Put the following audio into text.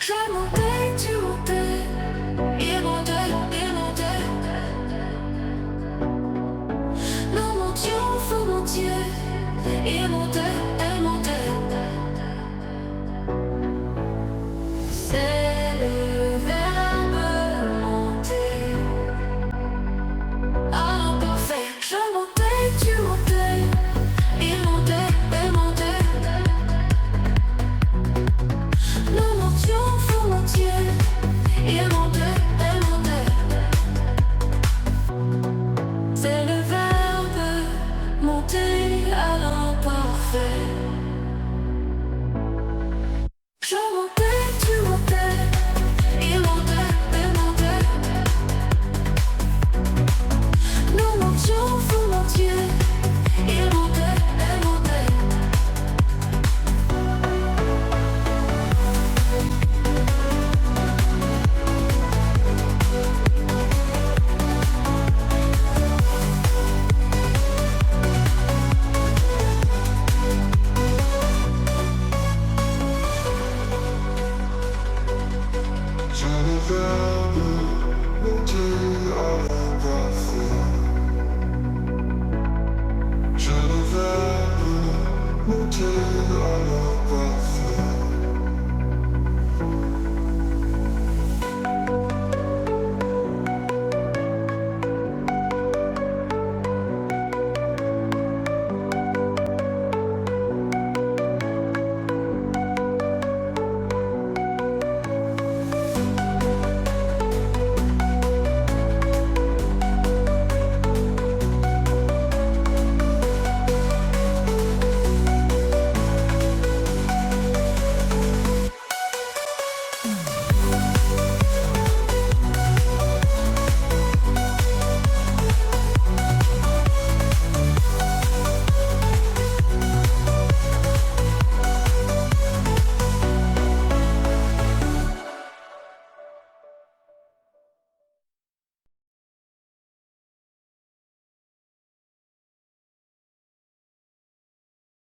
Je montais, tu montais, il montait, il montait. Nous montions, vous montiez, il montait, elle montait. C'est le verbe monter. À l'imparfait, je montais, tu montais, il montait, elle montait. Nous montions, vous montiez, il montait, elle montait. C'est le verbe monter à l'imparfait. Je montais, tu montais, il montait, elle montait. Nous montions, vous montiez, il montait, elle montait. Je le verbe monter à l'imparfait. Je le verbe monter à l'imparfait.